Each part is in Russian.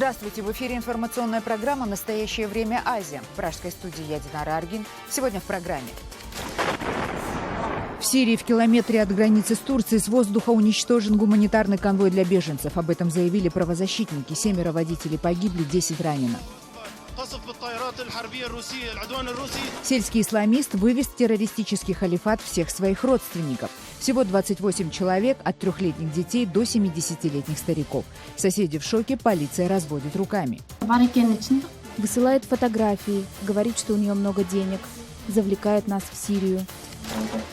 Здравствуйте! В эфире информационная программа «Настоящее время Азия». В пражской студии я, Динара Аргин. Сегодня в программе. В Сирии в километре от границы с Турцией с воздуха уничтожен гуманитарный конвой для беженцев. Об этом заявили правозащитники. 7 водителей погибли, 10 ранено. Сельский исламист вывез в террористический халифат всех своих родственников. Всего 28 человек, от 3-летних детей до 70-летних стариков. Соседи в шоке, полиция разводит руками. Высылает фотографии, говорит, что у нее много денег, завлекает нас в Сирию.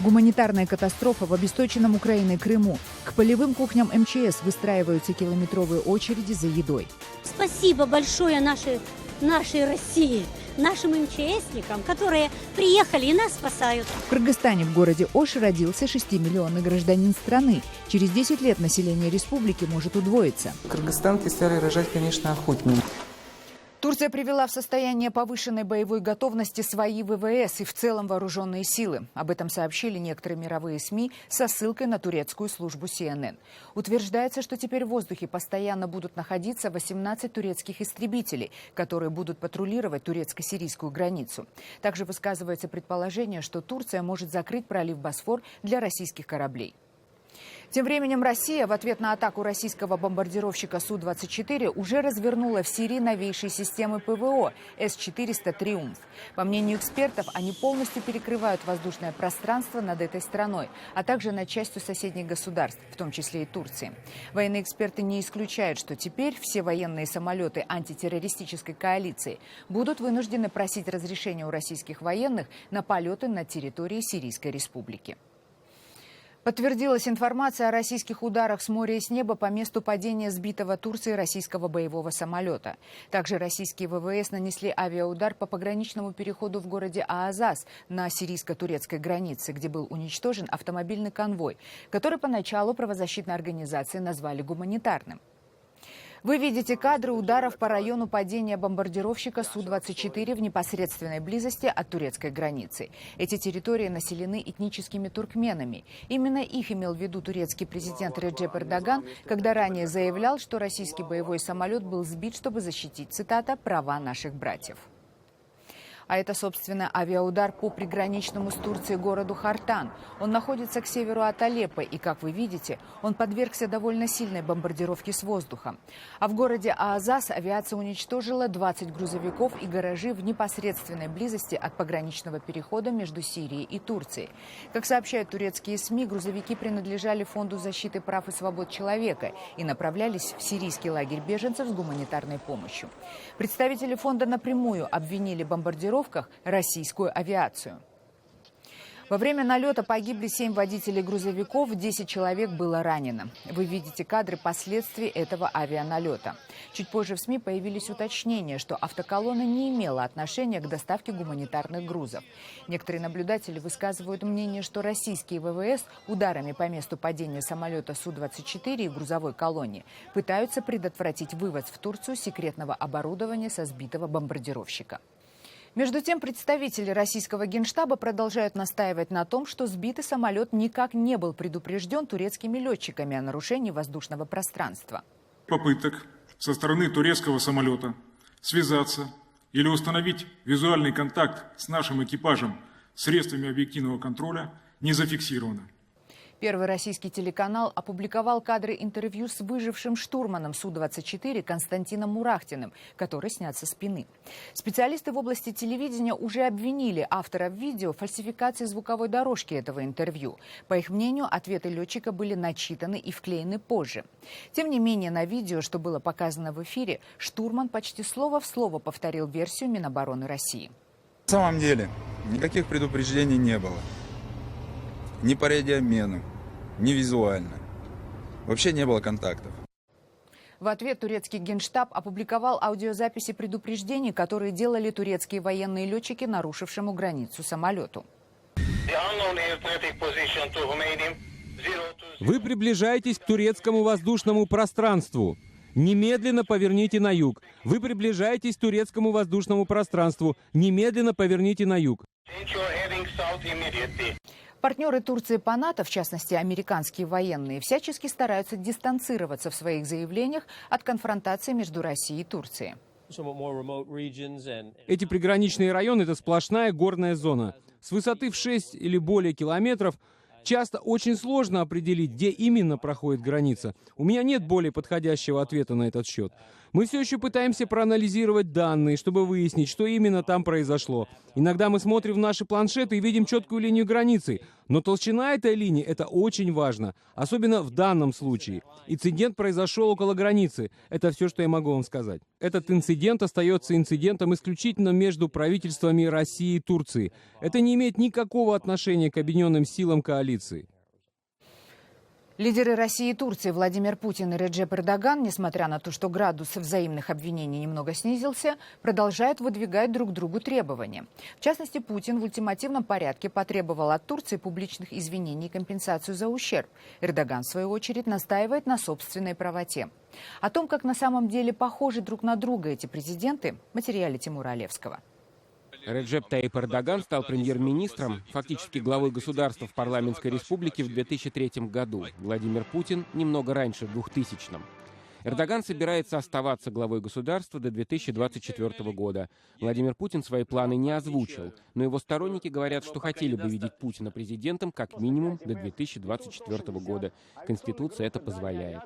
Гуманитарная катастрофа в обесточенном Украиной Крыму. К полевым кухням МЧС выстраиваются километровые очереди за едой. Спасибо большое нашей России, нашим МЧСникам, которые приехали и нас спасают. В Кыргызстане в городе Ош родился 6-миллионный гражданин страны. Через 10 лет население республики может удвоиться. Кыргызстанки стали рожать, конечно, охотнее. Турция привела в состояние повышенной боевой готовности свои ВВС и в целом вооруженные силы. Об этом сообщили некоторые мировые СМИ со ссылкой на турецкую службу CNN. Утверждается, что теперь в воздухе постоянно будут находиться 18 турецких истребителей, которые будут патрулировать турецко-сирийскую границу. Также высказывается предположение, что Турция может закрыть пролив Босфор для российских кораблей. Тем временем Россия в ответ на атаку российского бомбардировщика Су-24 уже развернула в Сирии новейшие системы ПВО С-400 «Триумф». По мнению экспертов, они полностью перекрывают воздушное пространство над этой страной, а также над частью соседних государств, в том числе и Турции. Военные эксперты не исключают, что теперь все военные самолеты антитеррористической коалиции будут вынуждены просить разрешения у российских военных на полеты над территорией Сирийской республики. Подтвердилась информация о российских ударах с моря и с неба по месту падения сбитого Турцией российского боевого самолета. Также российские ВВС нанесли авиаудар по пограничному переходу в городе Аазаз на сирийско-турецкой границе, где был уничтожен автомобильный конвой, который поначалу правозащитные организации назвали гуманитарным. Вы видите кадры ударов по району падения бомбардировщика Су-24 в непосредственной близости от турецкой границы. Эти территории населены этническими туркменами. Именно их имел в виду турецкий президент Реджеп Эрдоган, когда ранее заявлял, что российский боевой самолет был сбит, чтобы защитить, цитата, «права наших братьев». А это, собственно, авиаудар по приграничному с Турцией городу Хартан. Он находится к северу от Алеппо, и, как вы видите, он подвергся довольно сильной бомбардировке с воздуха. А в городе Аазаз авиация уничтожила 20 грузовиков и гаражи в непосредственной близости от пограничного перехода между Сирией и Турцией. Как сообщают турецкие СМИ, грузовики принадлежали Фонду защиты прав и свобод человека и направлялись в сирийский лагерь беженцев с гуманитарной помощью. Представители фонда напрямую обвинили бомбардировку российскую авиацию. Во время налета погибли 7 водителей грузовиков, 10 человек было ранено. Вы видите кадры последствий этого авианалета. Чуть позже в СМИ появились уточнения, что автоколонна не имела отношения к доставке гуманитарных грузов. Некоторые наблюдатели высказывают мнение, что российские ВВС ударами по месту падения самолета Су-24 и грузовой колонне пытаются предотвратить вывоз в Турцию секретного оборудования со сбитого бомбардировщика. Между тем, представители российского генштаба продолжают настаивать на том, что сбитый самолет никак не был предупрежден турецкими летчиками о нарушении воздушного пространства. Попыток со стороны турецкого самолета связаться или установить визуальный контакт с нашим экипажем средствами объективного контроля не зафиксировано. Первый российский телеканал опубликовал кадры интервью с выжившим штурманом Су-24 Константином Мурахтиным, который снят со спины. Специалисты в области телевидения уже обвинили автора видео в фальсификации звуковой дорожки этого интервью. По их мнению, ответы летчика были начитаны и вклеены позже. Тем не менее, на видео, что было показано в эфире, штурман почти слово в слово повторил версию Минобороны России. На самом деле, никаких предупреждений не было. Ни по радиообмену, ни визуально. Вообще не было контактов. В ответ турецкий генштаб опубликовал аудиозаписи предупреждений, которые делали турецкие военные летчики, нарушившему границу самолету. Вы приближаетесь к турецкому воздушному пространству. Немедленно поверните на юг. Вы приближаетесь к турецкому воздушному пространству. Немедленно поверните на юг. Партнеры Турции по НАТО, в частности американские военные, всячески стараются дистанцироваться в своих заявлениях от конфронтации между Россией и Турцией. Эти приграничные районы – это сплошная горная зона. С высоты в 6 или более километров часто очень сложно определить, где именно проходит граница. У меня нет более подходящего ответа на этот счет. Мы все еще пытаемся проанализировать данные, чтобы выяснить, что именно там произошло. Иногда мы смотрим в наши планшеты и видим четкую линию границы. Но толщина этой линии – это очень важно. Особенно в данном случае. Инцидент произошел около границы. Это все, что я могу вам сказать. Этот инцидент остается инцидентом исключительно между правительствами России и Турции. Это не имеет никакого отношения к объединенным силам коалиции. Лидеры России и Турции Владимир Путин и Реджеп Эрдоган, несмотря на то, что градус взаимных обвинений немного снизился, продолжают выдвигать друг другу требования. В частности, Путин в ультимативном порядке потребовал от Турции публичных извинений и компенсацию за ущерб. Эрдоган, в свою очередь, настаивает на собственной правоте. О том, как на самом деле похожи друг на друга эти президенты, в материале Тимура Олевского. Реджеп Таyyip Эрдоган стал премьер-министром, фактически главой государства в парламентской республике в 2003 году. Владимир Путин немного раньше, в 2000-м. Эрдоган собирается оставаться главой государства до 2024 года. Владимир Путин свои планы не озвучил, но его сторонники говорят, что хотели бы видеть Путина президентом как минимум до 2024 года. Конституция это позволяет.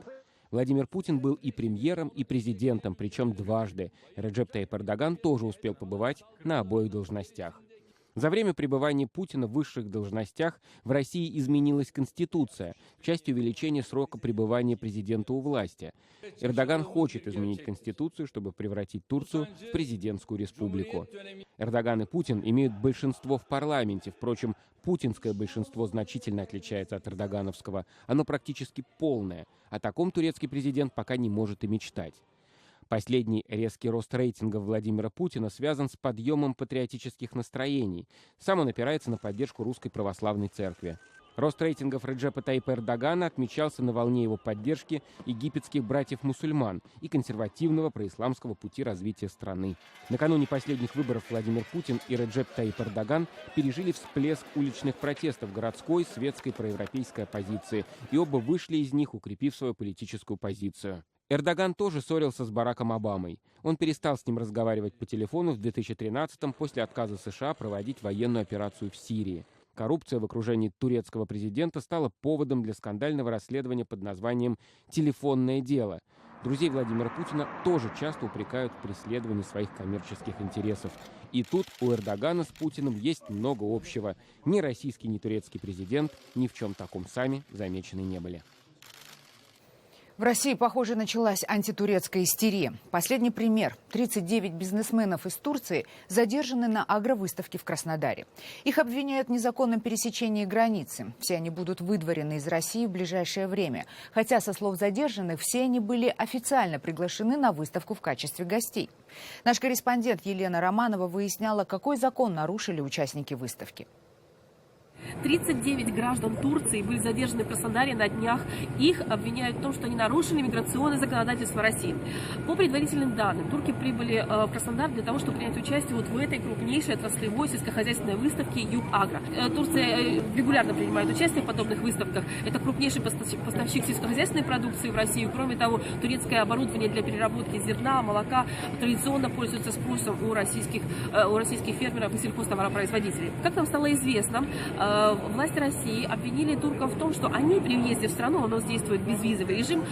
Владимир Путин был и премьером, и президентом, причем дважды. Реджеп Таyyip Эрдоган тоже успел побывать на обоих должностях. За время пребывания Путина в высших должностях в России изменилась Конституция в части увеличения срока пребывания президента у власти. Эрдоган хочет изменить Конституцию, чтобы превратить Турцию в президентскую республику. Эрдоган и Путин имеют большинство в парламенте. Впрочем, путинское большинство значительно отличается от эрдогановского. Оно практически полное. О таком турецкий президент пока не может и мечтать. Последний резкий рост рейтингов Владимира Путина связан с подъемом патриотических настроений. Сам он опирается на поддержку Русской Православной Церкви. Рост рейтингов Реджепа Тайипа Эрдогана отмечался на волне его поддержки египетских братьев-мусульман и консервативного происламского пути развития страны. Накануне последних выборов Владимир Путин и Реджеп Таyyip Эрдоган пережили всплеск уличных протестов городской, светской, проевропейской оппозиции, и оба вышли из них, укрепив свою политическую позицию. Эрдоган тоже ссорился с Бараком Обамой. Он перестал с ним разговаривать по телефону в 2013-м после отказа США проводить военную операцию в Сирии. Коррупция в окружении турецкого президента стала поводом для скандального расследования под названием «Телефонное дело». Друзей Владимира Путина тоже часто упрекают в преследовании своих коммерческих интересов. И тут у Эрдогана с Путиным есть много общего. Ни российский, ни турецкий президент ни в чем таком сами замечены не были. В России, похоже, началась антитурецкая истерия. Последний пример. 39 бизнесменов из Турции задержаны на агровыставке в Краснодаре. Их обвиняют в незаконном пересечении границы. Все они будут выдворены из России в ближайшее время. Хотя, со слов задержанных, все они были официально приглашены на выставку в качестве гостей. Наш корреспондент Елена Романова выясняла, какой закон нарушили участники выставки. 39 граждан Турции были задержаны в Краснодаре на днях. Их обвиняют в том, что они нарушили миграционное законодательство России. По предварительным данным, турки прибыли в Краснодар для того, чтобы принять участие вот в этой крупнейшей отраслевой сельскохозяйственной выставке «Юг-Агро». Турция регулярно принимает участие в подобных выставках. Это крупнейший поставщик сельскохозяйственной продукции в Россию. Кроме того, турецкое оборудование для переработки зерна, молока традиционно пользуется спросом у российских фермеров и сельхозтоваропроизводителей. Как нам стало известно, власти России обвинили турков в том, что они при въезде в страну, у нас действует безвизовый режим,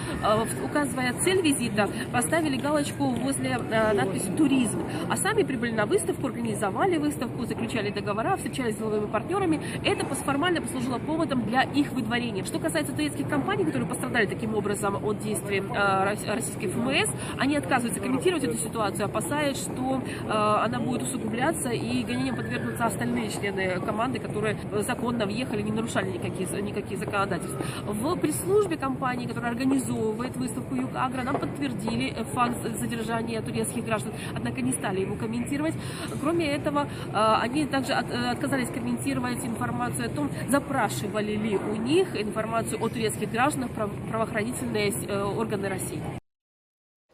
указывая цель визита, поставили галочку возле надписи «Туризм». А сами прибыли на выставку, организовали выставку, заключали договора, встречались с деловыми партнерами. Это формально послужило поводом для их выдворения. Что касается турецких компаний, которые пострадали таким образом от действий российской ФМС, они отказываются комментировать эту ситуацию, опасаясь, что она будет усугубляться и гонениям подвергнутся остальные члены команды, которые законно въехали, не нарушали никакие законодательства. В пресс-службе компании, которая организовывает выставку «Юг-Агро», нам подтвердили факт задержания турецких граждан, однако не стали его комментировать. Кроме этого, они также отказались комментировать информацию о том, запрашивали ли у них информацию о турецких гражданах правоохранительные органы России.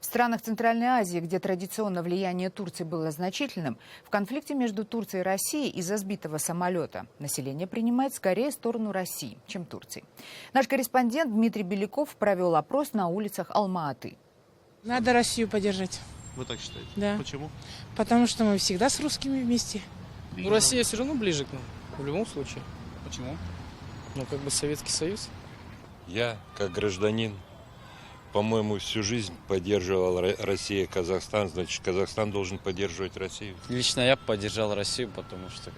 В странах Центральной Азии, где традиционно влияние Турции было значительным, в конфликте между Турцией и Россией из-за сбитого самолета население принимает скорее сторону России, чем Турции. Наш корреспондент Дмитрий Беляков провел опрос на улицах Алма-Аты. Надо Россию поддержать. Вы так считаете? Да. Почему? Потому что мы всегда с русскими вместе. Ну, Россия все равно ближе к нам, в любом случае. Почему? Ну, как бы Советский Союз. Я, как гражданин, по-моему, всю жизнь поддерживал Россию и Казахстан, значит, Казахстан должен поддерживать Россию. Лично я поддержал Россию, потому что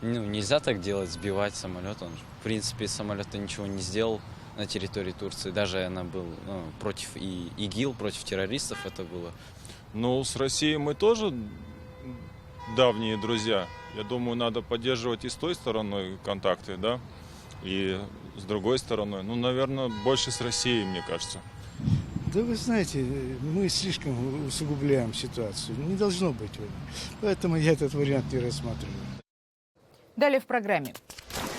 нельзя так делать, сбивать самолет. Он, в принципе, самолет ничего не сделал на территории Турции. Даже она был против ИГИЛ, против террористов это было. Ну, с Россией мы тоже давние друзья. Я думаю, надо поддерживать и с той стороной контакты, да, и с другой стороны. Ну, наверное, больше с Россией, мне кажется. Да вы знаете, мы слишком усугубляем ситуацию. Не должно быть войны. Поэтому я этот вариант не рассматриваю. Далее в программе.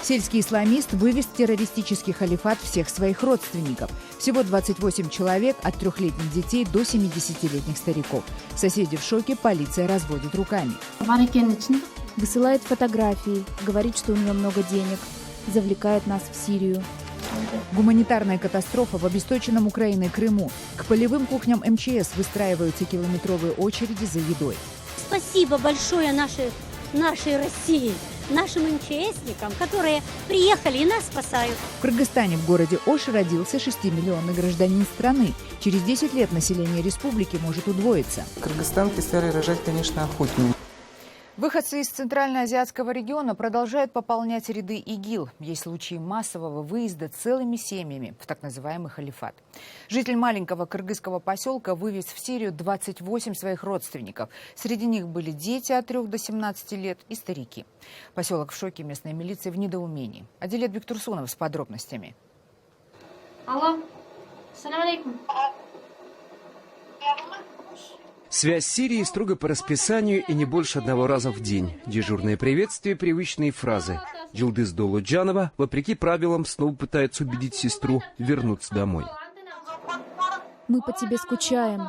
Сельский исламист вывез в террористический халифат всех своих родственников. Всего 28 человек, от 3-летних детей до 70-летних стариков. Соседи в шоке, полиция разводит руками. Высылает фотографии, говорит, что у нее много денег. Завлекает нас в Сирию. Гуманитарная катастрофа в обесточенном Украиной Крыму. К полевым кухням МЧС выстраиваются километровые очереди за едой. Спасибо большое нашей России, нашим МЧСникам, которые приехали и нас спасают. В Кыргызстане в городе Ош родился 6-миллионный гражданин страны. Через 10 лет население республики может удвоиться. Кыргызстанки стали рожать, конечно, охотнее. Выходцы из Центральноазиатского региона продолжают пополнять ряды ИГИЛ. Есть случаи массового выезда целыми семьями в так называемый халифат. Житель маленького кыргызского поселка вывез в Сирию 28 своих родственников. Среди них были дети от 3 до 17 лет и старики. Поселок в шоке, местная милиция в недоумении. Адилет Бектурсунов с подробностями. Алло, салам алейкум. Связь с Сирией строго по расписанию и не больше одного раза в день. Дежурные приветствия, привычные фразы. Джилдыз Долуджанова, вопреки правилам, снова пытается убедить сестру вернуться домой. Мы по тебе скучаем.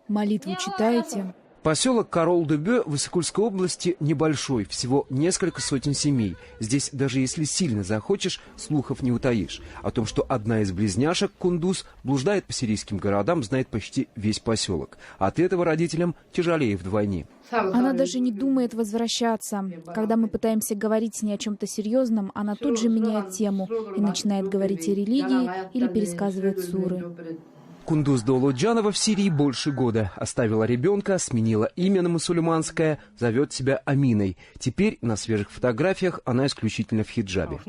Молитву читаете? Поселок Карол-Дубе в Иссыкульской области небольшой, всего несколько сотен семей. Здесь даже если сильно захочешь, слухов не утаишь. О том, что одна из близняшек, Кундуз, блуждает по сирийским городам, знает почти весь поселок. От этого родителям тяжелее вдвойне. Она даже не думает возвращаться. Когда мы пытаемся говорить с ней о чем-то серьезном, она тут же меняет тему и начинает говорить о религии или пересказывает суры. Кундуз Долуджанова в Сирии больше года. Оставила ребенка, сменила имя на мусульманское, зовет себя Аминой. Теперь на свежих фотографиях она исключительно в хиджабе.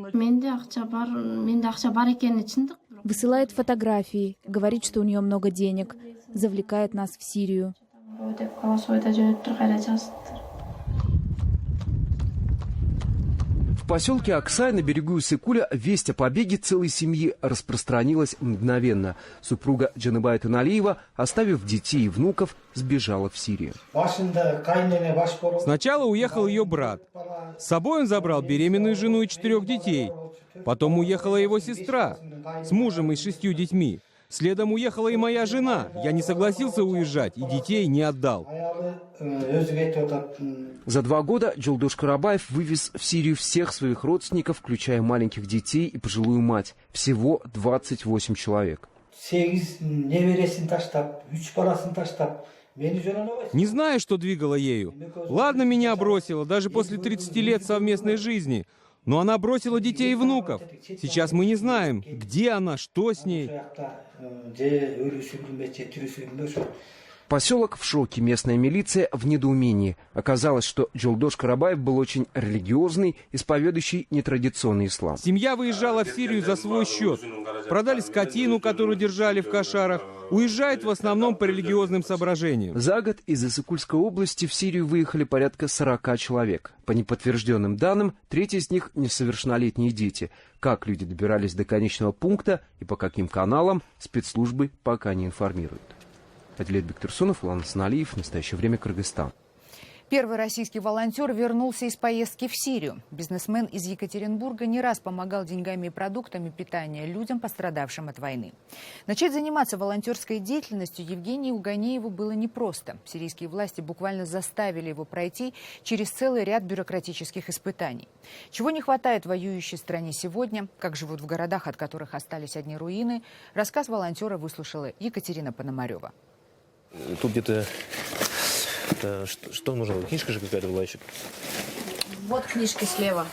Высылает фотографии, говорит, что у нее много денег. Завлекает нас в Сирию. В поселке Аксай на берегу Иссыкуля весть о побеге целой семьи распространилась мгновенно. Супруга Джаныбай Туналиева, оставив детей и внуков, сбежала в Сирию. Сначала уехал ее брат. С собой он забрал беременную жену и 4 детей. Потом уехала его сестра с мужем и 6 детьми. Следом уехала и моя жена. Я не согласился уезжать и детей не отдал. За 2 года Джолдош Карабаев вывез в Сирию всех своих родственников, включая маленьких детей и пожилую мать. Всего 28 человек. Не знаю, что двигало ею. Ладно, меня бросила, даже после 30 лет совместной жизни. Но она бросила детей и внуков. Сейчас мы не знаем, где она, что с ней. Поселок в шоке, местная милиция в недоумении. Оказалось, что Джолдош Карабаев был очень религиозный, исповедующий нетрадиционный ислам. Семья выезжала в Сирию за свой счет. Продали скотину, которую держали в кошарах. Уезжает в основном по религиозным соображениям. За год из Иссыкульской области в Сирию выехали порядка 40 человек. По неподтвержденным данным, 1/3 из них несовершеннолетние дети. Как люди добирались до конечного пункта и по каким каналам, спецслужбы пока не информируют. Адилет Бектурсунов, Улан Саналиев. В настоящее время Кыргызстан. Первый российский волонтер вернулся из поездки в Сирию. Бизнесмен из Екатеринбурга не раз помогал деньгами и продуктами питания людям, пострадавшим от войны. Начать заниматься волонтерской деятельностью Евгению Ганееву было непросто. Сирийские власти буквально заставили его пройти через целый ряд бюрократических испытаний. Чего не хватает воюющей стране сегодня, как живут в городах, от которых остались одни руины, рассказ волонтера выслушала Екатерина Пономарева. Тут где-то... Что нужно? Книжка же какая-то была еще? Вот книжки слева.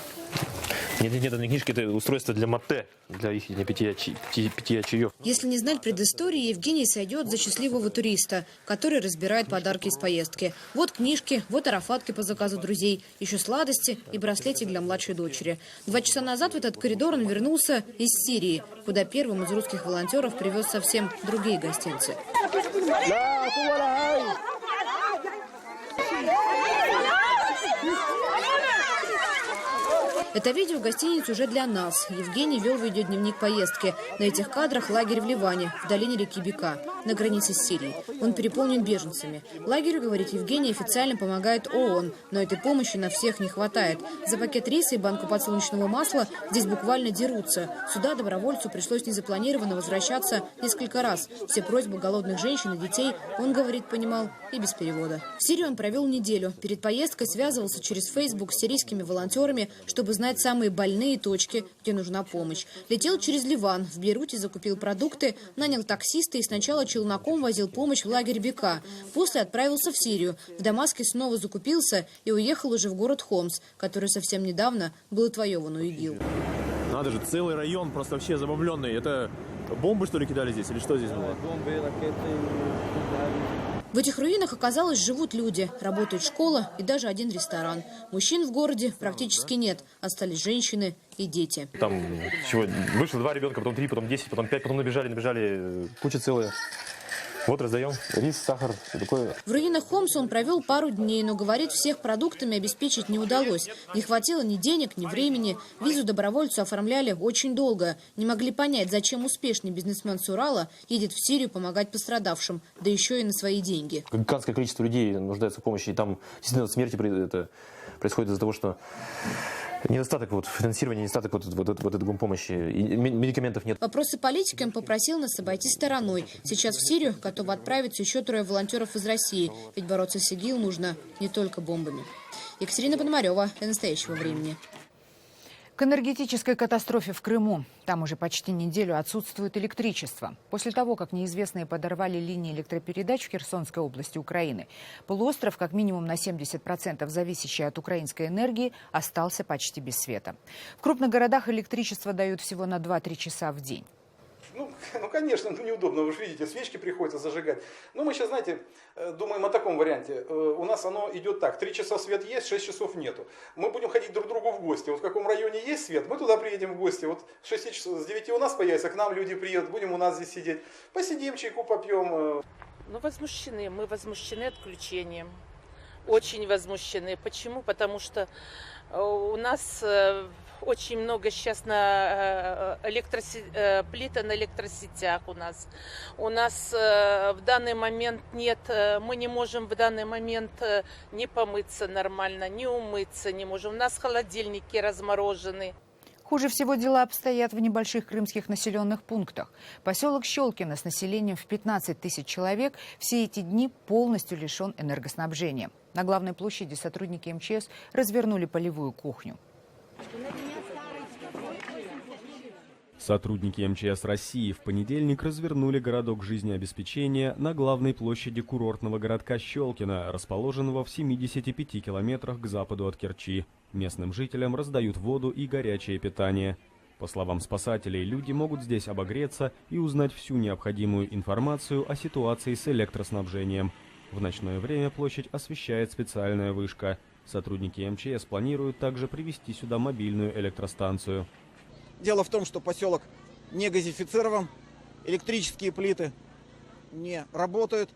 Нет, это не книжки, это устройство для мате, для их питья чаев. Если не знать предыстории, Евгений сойдет за счастливого туриста, который разбирает подарки из поездки. Вот книжки, вот арафатки по заказу друзей, еще сладости и браслетик для младшей дочери. 2 часа назад в этот коридор он вернулся из Сирии, куда первым из русских волонтеров привез совсем другие гостинцы. Это видео гостиниц уже для нас. Евгений вел видеодневник поездки. На этих кадрах лагерь в Ливане, в долине реки Бека, на границе с Сирией. Он переполнен беженцами. Лагерю, говорит Евгений, официально помогает ООН, но этой помощи на всех не хватает. За пакет риса и банку подсолнечного масла здесь буквально дерутся. Сюда добровольцу пришлось незапланированно возвращаться несколько раз. Все просьбы голодных женщин и детей он, говорит, понимал и без перевода. В Сирии он провел неделю. Перед поездкой связывался через Facebook с сирийскими волонтерами, чтобы знать самые больные точки, где нужна помощь. Летел через Ливан. В Бейруте закупил продукты, нанял таксиста и сначала челноком возил помощь в лагерь Бека. После отправился в Сирию. В Дамаске снова закупился и уехал уже в город Хомс, который совсем недавно был отвоеван у ИГИЛ. Надо же, целый район просто вообще забомбленный. Это бомбы, что ли, кидали здесь? Или что здесь было? Бомбы, ракеты. В этих руинах, оказалось, живут люди. Работает школа и даже один ресторан. Мужчин в городе практически нет. Остались женщины и дети. Там вышло 2 ребенка, потом 3, потом 10, потом 5, потом набежали, куча целая. Вот раздаем рис, сахар, все такое. В руинах Хомса он провел пару дней, но, говорит, всех продуктами обеспечить не удалось. Не хватило ни денег, ни времени. Визу добровольцу оформляли очень долго. Не могли понять, зачем успешный бизнесмен с Урала едет в Сирию помогать пострадавшим, да еще и на свои деньги. Гигантское количество людей нуждается в помощи, и там действительно смерти происходит из-за того, что недостаток финансирования, недостаток этой гумпомощи, и медикаментов нет. Вопросы политики он попросил нас обойти стороной. Сейчас в Сирию готовы отправиться еще 3 волонтеров из России, ведь бороться с ИГИЛ нужно не только бомбами. Екатерина Пономарева, для настоящего времени. К энергетической катастрофе в Крыму. Там уже почти неделю отсутствует электричество. После того, как неизвестные подорвали линии электропередач в Херсонской области Украины, полуостров, как минимум на 70% зависящий от украинской энергии, остался почти без света. В крупных городах электричество дают всего на 2-3 часа в день. Ну, конечно, неудобно, вы же видите, свечки приходится зажигать. Но мы сейчас, знаете, думаем о таком варианте. У нас оно идет так, 3 часа свет есть, 6 часов нету. Мы будем ходить друг к другу в гости. Вот в каком районе есть свет, мы туда приедем в гости. Вот с 6 часов, с 9 у нас появится, к нам люди приедут, будем у нас здесь сидеть. Посидим, чайку попьем. Ну, возмущены, мы возмущены отключением. Очень возмущены. Почему? Потому что у нас... Очень много сейчас плита на электросетях у нас. У нас в данный момент нет, мы не можем в данный момент не помыться нормально, не умыться не можем. У нас холодильники разморожены. Хуже всего дела обстоят в небольших крымских населенных пунктах. Поселок Щелкино с населением в 15 тысяч человек все эти дни полностью лишен энергоснабжения. На главной площади сотрудники МЧС развернули полевую кухню. Сотрудники МЧС России в понедельник развернули городок жизнеобеспечения на главной площади курортного городка Щелкино, расположенного в 75 километрах к западу от Керчи. Местным жителям раздают воду и горячее питание. По словам спасателей, люди могут здесь обогреться и узнать всю необходимую информацию о ситуации с электроснабжением. В ночное время площадь освещает специальная вышка. Сотрудники МЧС планируют также привезти сюда мобильную электростанцию. Дело в том, что поселок не газифицирован, электрические плиты не работают.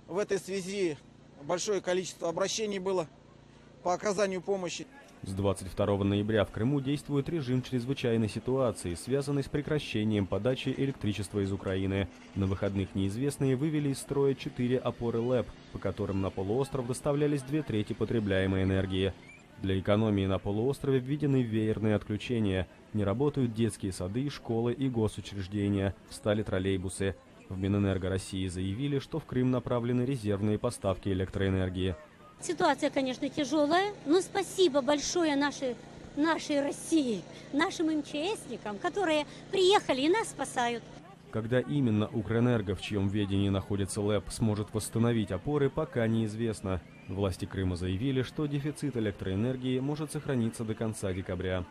В этой связи большое количество обращений было по оказанию помощи. С 22 ноября в Крыму действует режим чрезвычайной ситуации, связанный с прекращением подачи электричества из Украины. На выходных неизвестные вывели из строя 4 опоры ЛЭП, по которым на полуостров доставлялись 2/3 потребляемой энергии. Для экономии на полуострове введены веерные отключения. Не работают детские сады, школы и госучреждения. Встали троллейбусы. В Минэнерго России заявили, что в Крым направлены резервные поставки электроэнергии. Ситуация, конечно, тяжелая, но спасибо большое нашей России, нашим МЧСникам, которые приехали и нас спасают. Когда именно Укрэнерго, в чьем ведении находится ЛЭП, сможет восстановить опоры, пока неизвестно. Власти Крыма заявили, что дефицит электроэнергии может сохраниться до конца декабря.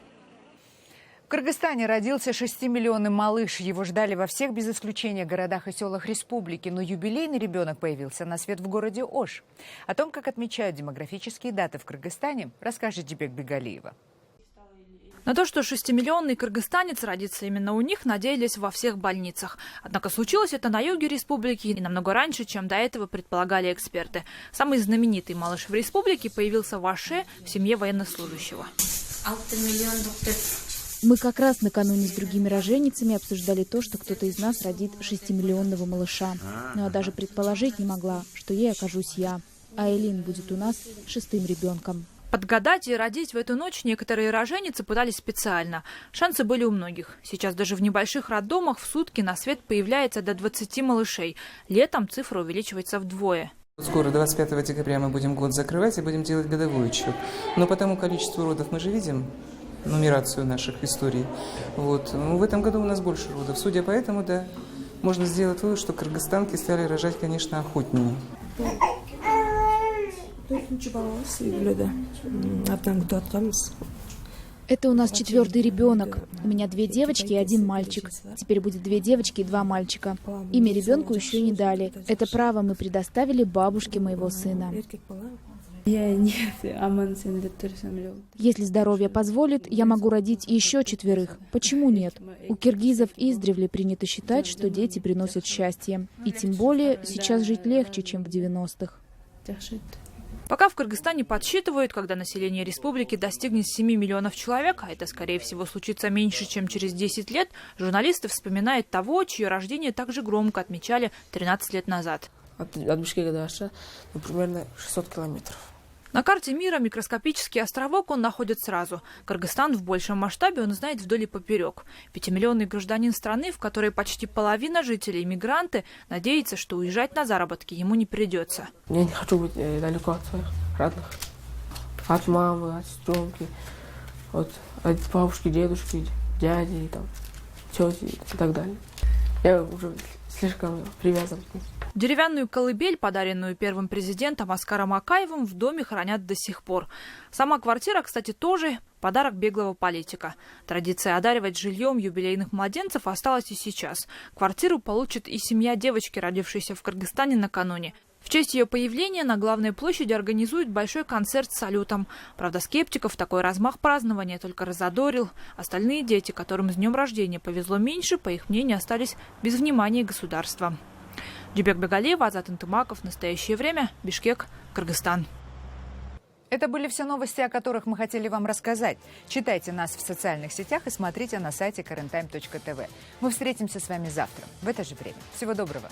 В Кыргызстане родился 6-миллионный малыш. Его ждали во всех без исключения городах и селах республики. Но юбилейный ребенок появился на свет в городе Ош. О том, как отмечают демографические даты в Кыргызстане, расскажет Дибек Бегалиева. На то, что 6-миллионный кыргызстанец родится именно у них, надеялись во всех больницах. Однако случилось это на юге республики и намного раньше, чем до этого предполагали эксперты. Самый знаменитый малыш в республике появился в Аше в семье военнослужащего. Мы как раз накануне с другими роженицами обсуждали то, что кто-то из нас родит 6-миллионного малыша. Ну а даже предположить не могла, что ей окажусь я. А Элин будет у нас 6-м ребенком. Подгадать и родить в эту ночь некоторые роженицы пытались специально. Шансы были у многих. Сейчас даже в небольших роддомах в сутки на свет появляется до 20 малышей. Летом цифра увеличивается вдвое. Скоро, 25 декабря, мы будем год закрывать и будем делать годовой отчет. Но по тому количеству родов мы же видим нумерацию наших историй. Вот. В этом году у нас больше родов. Судя по этому, да, можно сделать вывод, что кыргызстанки стали рожать, конечно, охотнее. Это у нас 4-й ребенок. У меня 2 девочки и 1 мальчик. Теперь будет 2 девочки и 2 мальчика. Имя ребенку еще не дали. Это право мы предоставили бабушке моего сына. Если здоровье позволит, я могу родить еще 4. Почему нет? У киргизов издревле принято считать, что дети приносят счастье. И тем более сейчас жить легче, чем в 90-х. Пока в Кыргызстане подсчитывают, когда население республики достигнет 7 миллионов человек, а это, скорее всего, случится меньше, чем через 10 лет, журналисты вспоминают того, чье рождение также громко отмечали 13 лет назад. От Бишкека до Аша примерно 600 километров. На карте мира микроскопический островок он находит сразу. Кыргызстан в большем масштабе он знает вдоль и поперек. 5-миллионный гражданин страны, в которой почти половина жителей иммигранты, надеется, что уезжать на заработки ему не придется. Я не хочу быть далеко от своих родных. От мамы, от сестренки, от бабушки, дедушки, дяди, тети и так далее. Я уже слишком привязан к ним. Деревянную колыбель, подаренную первым президентом Аскаром Акаевым, в доме хранят до сих пор. Сама квартира, кстати, тоже подарок беглого политика. Традиция одаривать жильем юбилейных младенцев осталась и сейчас. Квартиру получит и семья девочки, родившейся в Кыргызстане накануне. В честь ее появления на главной площади организуют большой концерт с салютом. Правда, скептиков такой размах празднования только разодорил. Остальные дети, которым с днем рождения повезло меньше, по их мнению, остались без внимания государства. Дибек Бегалиева, Азат Интымаков. Настоящее время. Бишкек, Кыргызстан. Это были все новости, о которых мы хотели вам рассказать. Читайте нас в социальных сетях и смотрите на сайте karenTime.tv. Мы встретимся с вами завтра в это же время. Всего доброго.